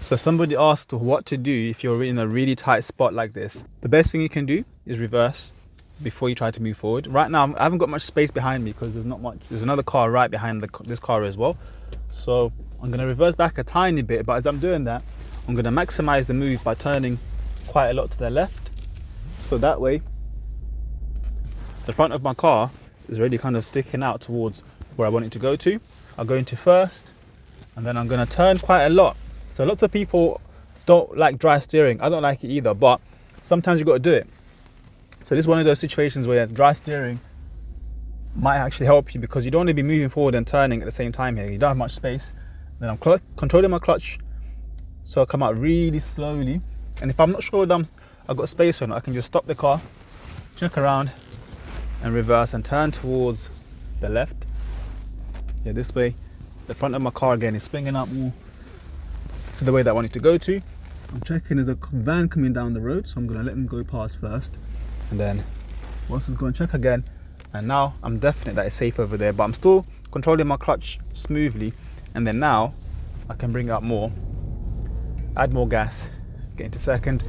So somebody asked what to do if you're in a really tight spot like this. The best thing you can do is reverse before you try to move forward. Right now, I haven't got much space behind me because there's not much. There's another car right behind this car as well. So I'm going to reverse back a tiny bit, but as I'm doing that, I'm going to maximize the move by turning quite a lot to the left. So that way, the front of my car is already kind of sticking out towards where I want it to go to. I'll go into first, and then I'm going to turn quite a lot. So lots of people don't like dry steering. I don't like it either, but sometimes you've got to do it. So this is one of those situations where dry steering might actually help you, because you don't want to be moving forward and turning at the same time here. You don't have much space. Then I'm controlling my clutch, so I come out really slowly. And if I'm not sure whether I've got space or not, I can just stop the car, check around, and reverse and turn towards the left. Yeah, this way. The front of my car again is swinging up more to the way that I want it to go to. I'm checking there's a van coming down the road, so I'm going to let them go past first. And then once it's gone, check again. And now I'm definite that it's safe over there, but I'm still controlling my clutch smoothly. And then now I can bring it up more, add more gas, get into second.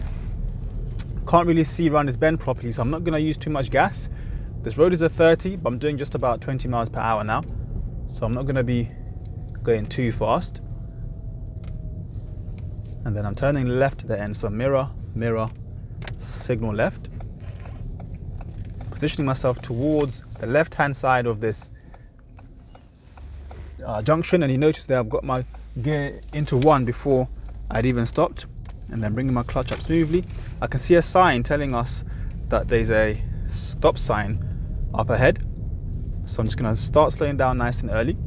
Can't really see around this bend properly, so I'm not going to use too much gas. This road is a 30, but I'm doing just about 20 miles per hour now, so I'm not going to be going too fast. And then I'm turning left to the end, so mirror, mirror, signal left. Positioning myself towards the left hand side of this junction, and you notice that I've got my gear into 1 before I'd even stopped, and then bringing my clutch up smoothly. I can see a sign telling us that there's a stop sign up ahead, so I'm just going to start slowing down nice and early.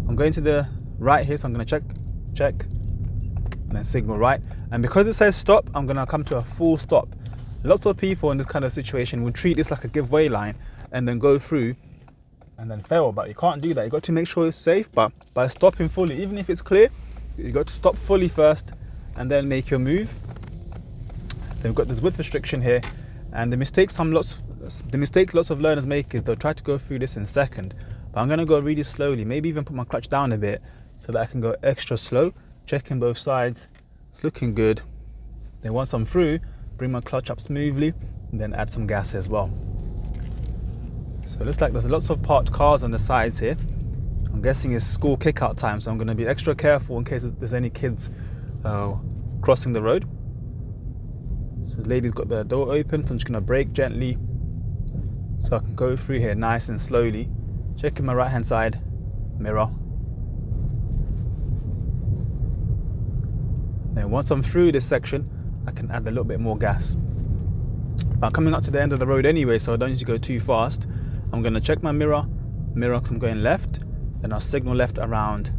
I'm going to the right here, so I'm going to check, and then signal right. And because it says stop, I'm going to come to a full stop. Lots of people in this kind of situation will treat this like a giveaway line and then go through and then fail, but you can't do that. You've got to make sure it's safe, but by stopping fully, even if it's clear, you've got to stop fully first and then make your move. Then we've got this width restriction here, and the mistake lots of learners make is they'll try to go through this in second, but I'm going to go really slowly, maybe even put my clutch down a bit so that I can go extra slow, checking both sides. It's looking good. Then once I'm through, bring my clutch up smoothly and then add some gas as well. So it looks like there's lots of parked cars on the sides here. I'm guessing it's school kick-out time, so I'm going to be extra careful in case there's any kids crossing the road. So the lady's got the door open, so I'm just going to brake gently so I can go through here nice and slowly, checking my right hand side mirror. Then once I'm through this section, I can add a little bit more gas. But I'm coming up to the end of the road anyway, so I don't need to go too fast. I'm going to check my mirror because I'm going left. Then I'll signal left around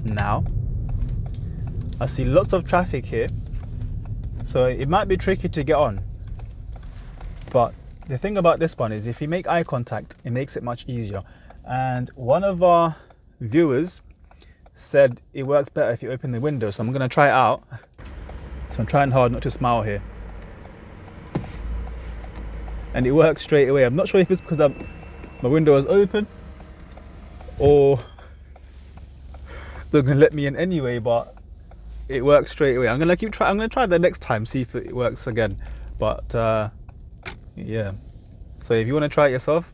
now. I see lots of traffic here, so it might be tricky to get on. But the thing about this one is if you make eye contact, it makes it much easier. And one of our viewers said it works better if you open the window, so I'm going to try it out. So I'm trying hard not to smile here. And it works straight away. I'm not sure if it's because my window is open or they're going to let me in anyway, but it works straight away. I'm going to try that next time, see if it works again. But yeah. So if you want to try it yourself,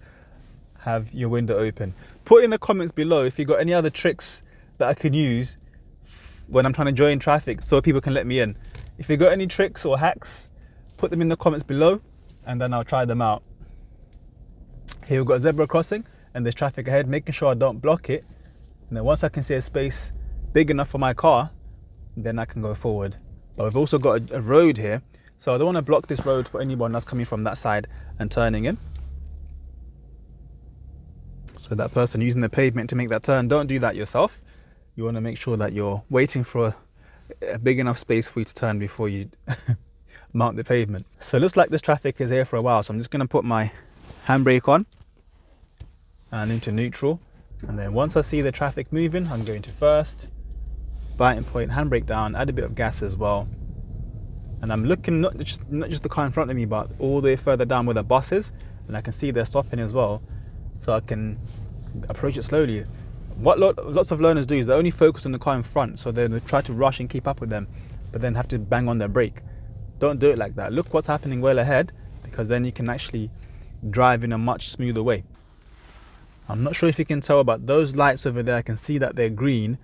have your window open. Put in the comments below if you've got any other tricks that I can use when I'm trying to join traffic so people can let me in. If you've got any tricks or hacks, put them in the comments below and then I'll try them out. Here we've got a zebra crossing and there's traffic ahead, making sure I don't block it. And then once I can see a space big enough for my car, then I can go forward. But we've also got a road here, so I don't want to block this road for anyone that's coming from that side and turning in. So that person using the pavement to make that turn, don't do that yourself. You want to make sure that you're waiting for a big enough space for you to turn before you mount the pavement. So it looks like this traffic is here for a while, so I'm just going to put my handbrake on and into neutral, and then once I see the traffic moving, I'm going to first, biting point, handbrake down, add a bit of gas as well, and I'm looking not just the car in front of me, but all the way further down where the bus is, and I can see they're stopping as well, so I can approach it slowly. Lots of learners do is they only focus on the car in front, so they try to rush and keep up with them, but then have to bang on their brake. Don't do it like that. Look what's happening well ahead, because then you can actually drive in a much smoother way. I'm not sure if you can tell, but those lights over there, I can see that they're green,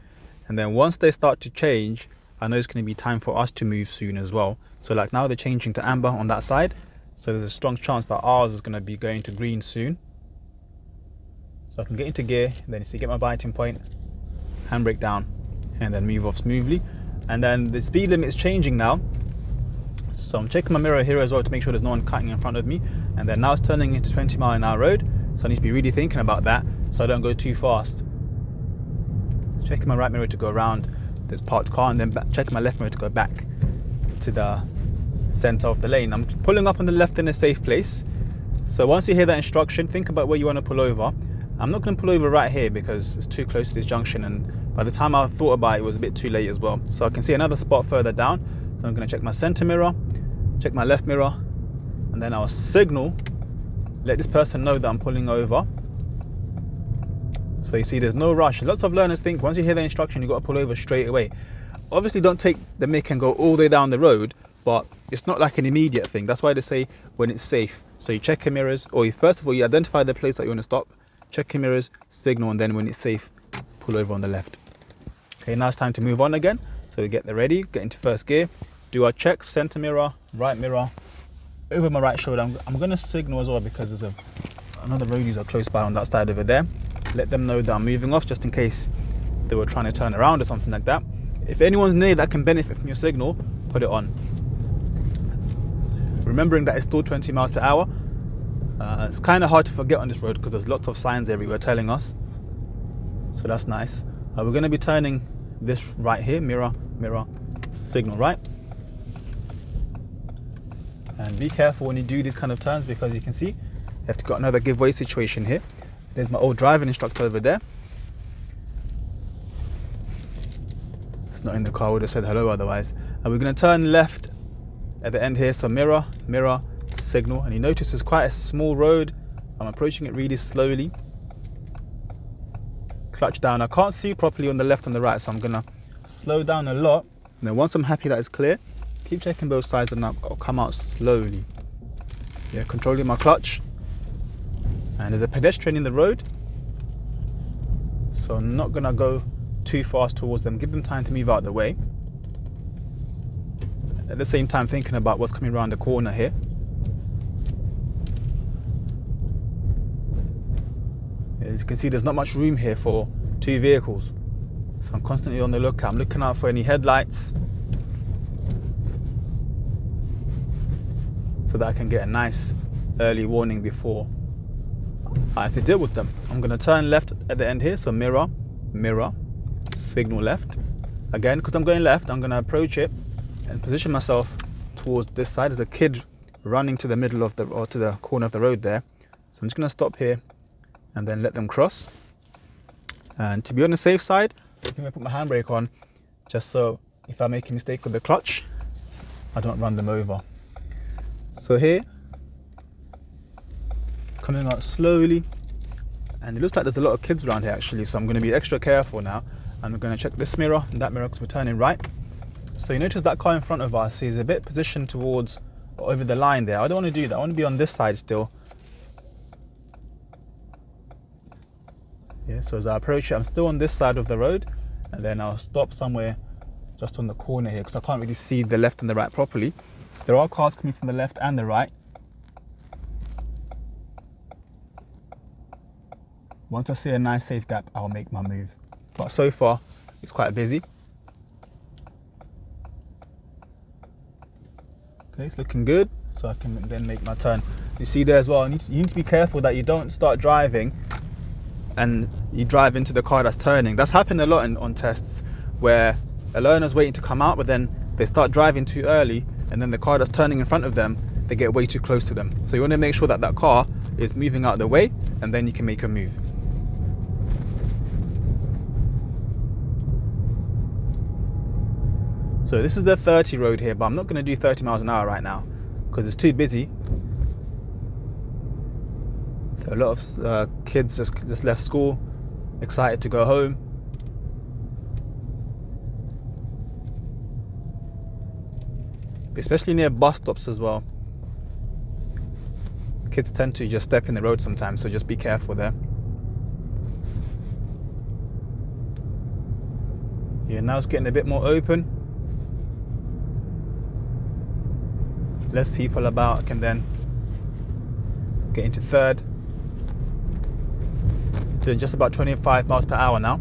and then once they start to change, I know it's going to be time for us to move soon as well. So like now they're changing to amber on that side, so there's a strong chance that ours is going to be going to green soon. So I can get into gear, then you see, get my biting point, handbrake down, and then move off smoothly. And then the speed limit is changing now, so I'm checking my mirror here as well to make sure there's no one cutting in front of me. And then now it's turning into 20-mile-an-hour road, so I need to be really thinking about that so I don't go too fast. Checking my right mirror to go around this parked car, and then checking my left mirror to go back to the center of the lane. I'm pulling up on the left in a safe place. So once you hear that instruction, think about where you want to pull over. I'm not going to pull over right here because it's too close to this junction, and by the time I thought about it, it was a bit too late as well. So I can see another spot further down, so I'm going to check my center mirror, check my left mirror, and then I'll signal, let this person know that I'm pulling over. So you see there's no rush. Lots of learners think once you hear the instruction you've got to pull over straight away. Obviously don't take the mick and go all the way down the road, but it's not like an immediate thing. That's why they say when it's safe. So you check your mirrors, or first of all you identify the place that you want to stop, check your mirrors, signal, and then when it's safe, pull over on the left. Okay, now it's time to move on again. So we get ready, get into first gear, do our checks, center mirror, right mirror, over my right shoulder. I'm going to signal as well because there's another road user close by on that side over there. Let them know that I'm moving off just in case they were trying to turn around or something like that. If anyone's near that can benefit from your signal, put it on. Remembering that it's still 20 miles per hour. It's kind of hard to forget on this road because there's lots of signs everywhere telling us. So that's nice. We're going to be turning this right here, mirror, mirror, signal right. And be careful when you do these kind of turns because you can see you have to got another giveaway situation here. There's my old driving instructor over there. It's not in the car, I would have said hello otherwise. And we're going to turn left at the end here, so mirror, mirror, signal. And you notice it's quite a small road. I'm approaching it really slowly. Clutch down. I can't see properly on the left and the right, so I'm going to slow down a lot. And then once I'm happy that it's clear, keep checking both sides and I'll come out slowly. Yeah, controlling my clutch. And there's a pedestrian in the road, so I'm not gonna go too fast towards them. Give them time to move out of the way. At the same time thinking about what's coming around the corner here. As you can see, there's not much room here for two vehicles, so I'm constantly on the lookout. I'm looking out for any headlights so that I can get a nice early warning before I have to deal with them. I'm going to turn left at the end here, so mirror, mirror, signal left. Again, because I'm going left, I'm going to approach it and position myself towards this side. There's a kid running to the middle of or to the corner of the road there. So I'm just going to stop here and then let them cross. And to be on the safe side, I'm going to put my handbrake on just so if I make a mistake with the clutch, I don't run them over. So here, coming out slowly, and it looks like there's a lot of kids around here actually, so I'm going to be extra careful now. And we're going to check this mirror and that mirror because we're turning right. So you notice that car in front of us is a bit positioned towards over the line there. I don't want to do that. I want to be on this side still. Yeah, so as I approach it, I'm still on this side of the road, and then I'll stop somewhere just on the corner here because I can't really see the left and the right properly. There are cars coming from the left and the right. Once I see a nice safe gap, I'll make my move. But so far, it's quite busy. Okay, it's looking good, so I can then make my turn. You see there as well, you need to be careful that you don't start driving and you drive into the car that's turning. That's happened a lot on tests where a learner's waiting to come out, but then they start driving too early, and then the car that's turning in front of them, they get way too close to them. So you want to make sure that that car is moving out of the way, and then you can make a move. So this is the 30 road here, but I'm not going to do 30 miles an hour right now because it's too busy. There are a lot of kids just left school, excited to go home. Especially near bus stops as well. Kids tend to just step in the road sometimes, so just be careful there. Yeah, now it's getting a bit more open. Less people about. I can then get into third. Doing just about 25 miles per hour now.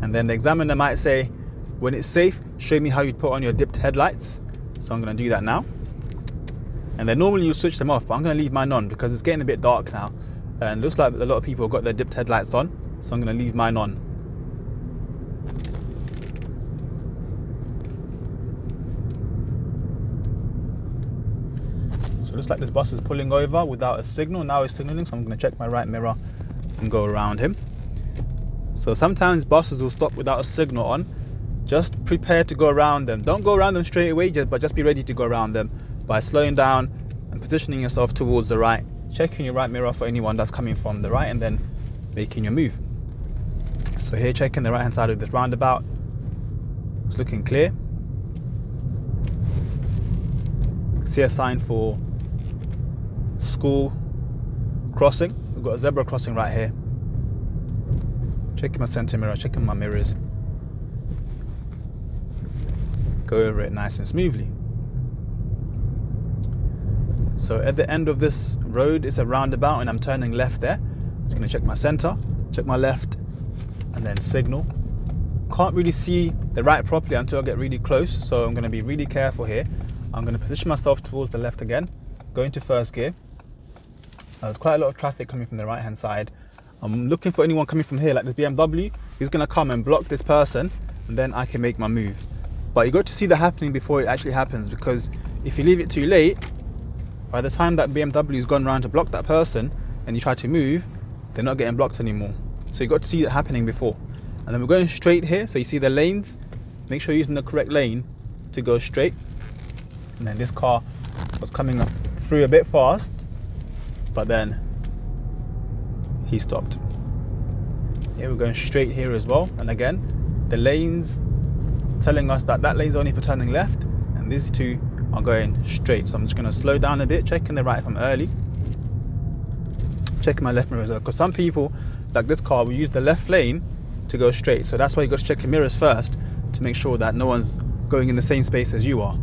And then the examiner might say, when it's safe, show me how you put on your dipped headlights. So I'm going to do that now. And then normally you switch them off, but I'm going to leave mine on because it's getting a bit dark now. And it looks like a lot of people have got their dipped headlights on. So I'm going to leave mine on. So it looks like this bus is pulling over without a signal. Now it's signaling, so I'm going to check my right mirror and go around him. So sometimes buses will stop without a signal on. Just prepare to go around them. Don't go around them straight away, but just be ready to go around them by slowing down and positioning yourself towards the right, checking your right mirror for anyone that's coming from the right, and then making your move. So here, checking the right hand side of this roundabout. It's looking clear. See a sign for school crossing. We've got a zebra crossing right here. Checking my center mirror, checking my mirrors. Go over it nice and smoothly. So at the end of this road is a roundabout and I'm turning left there. I'm just going to check my center, check my left, and then signal. Can't really see the right properly until I get really close, so I'm going to be really careful here. I'm going to position myself towards the left again, go into first gear. There's quite a lot of traffic coming from the right hand side. I'm looking for anyone coming from here, like this BMW. He's going to come and block this person, and then I can make my move. But you got to see that happening before it actually happens, because if you leave it too late, by the time that BMW's gone around to block that person and you try to move, they're not getting blocked anymore. So you got to see it happening before. And then we're going straight here, so you see the lanes. Make sure you're using the correct lane to go straight. And then this car was coming up through a bit fast, but then he stopped. Here we're going straight here as well. And again, the lanes telling us that that lane's only for turning left, and these two are going straight. So I'm just going to slow down a bit, checking the right if I'm early, checking my left mirror as well, because some people, like this car, will use the left lane to go straight. So that's why you got to check your mirrors first to make sure that no one's going in the same space as you are.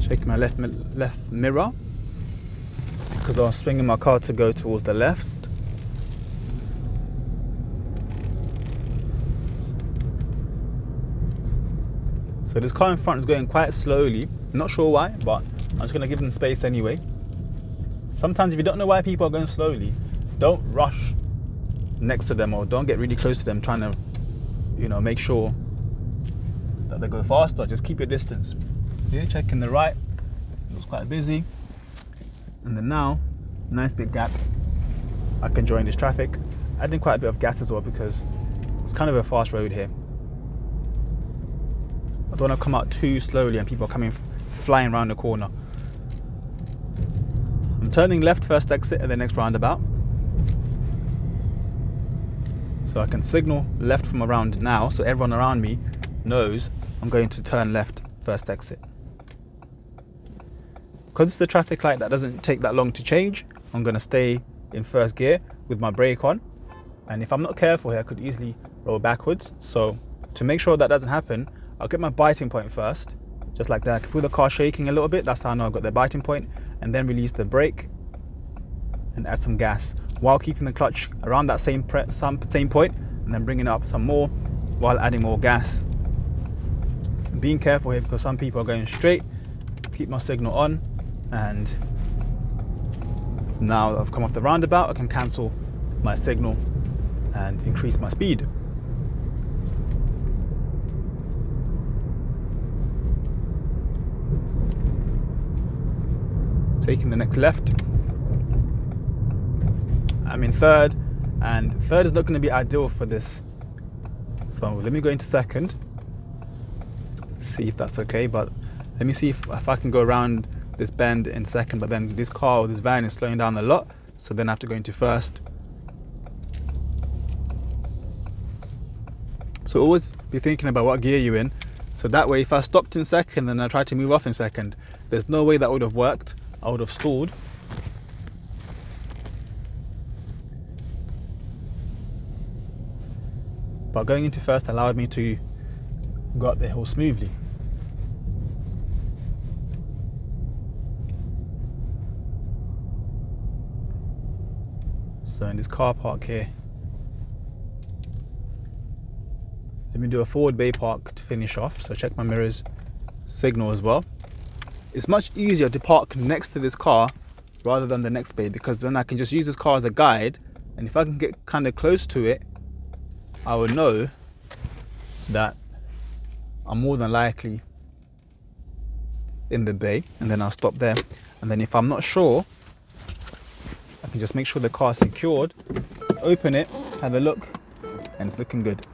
Checking my left mirror because I was swinging my car to go towards the left. So this car in front is going quite slowly. I'm not sure why, but I'm just going to give them space anyway. Sometimes if you don't know why people are going slowly, don't rush next to them or don't get really close to them trying to, make sure that they go faster. Just keep your distance. Here, checking the right, looks quite busy. And then now, nice big gap. I can join this traffic. Adding quite a bit of gas as well because it's kind of a fast road here. I don't want to come out too slowly and people are coming flying around the corner. I'm turning left first exit at the next roundabout. So I can signal left from around now so everyone around me knows I'm going to turn left first exit. Because it's the traffic light that doesn't take that long to change, I'm going to stay in first gear with my brake on. And if I'm not careful here, I could easily roll backwards. So to make sure that doesn't happen, I'll get my biting point first, just like that. I can feel the car shaking a little bit. That's how I know I've got the biting point. And then release the brake and add some gas while keeping the clutch around that same point, and then bringing it up some more while adding more gas. Being careful here because some people are going straight. Keep my signal on. And now I've come off the roundabout, I can cancel my signal and increase my speed. taking the next left. I'm in third, and third is not going to be ideal for this. So let me go into second, see if that's okay. But let me see if I can go around this bend in second, but then this car or this van is slowing down a lot, so then I have to go into first. So always be thinking about what gear you're in, so that way if I stopped in second and I tried to move off in second, there's no way that would have worked. I would have stalled. But going into first allowed me to go up the hill smoothly. So in this car park here, let me do a forward bay park to finish off. So check my mirrors, signal as well. It's much easier to park next to this car rather than the next bay, because then I can just use this car as a guide, and if I can get kind of close to it, I will know that I'm more than likely in the bay, and then I'll stop there. And then if I'm not sure, I can just make sure the car is secured, open it, have a look, and it's looking good.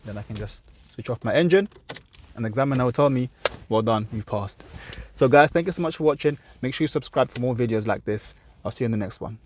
Then I can just switch off my engine, and the examiner will tell me, well done, you've passed. So guys, thank you so much for watching. Make sure you subscribe for more videos like this. I'll see you in the next one.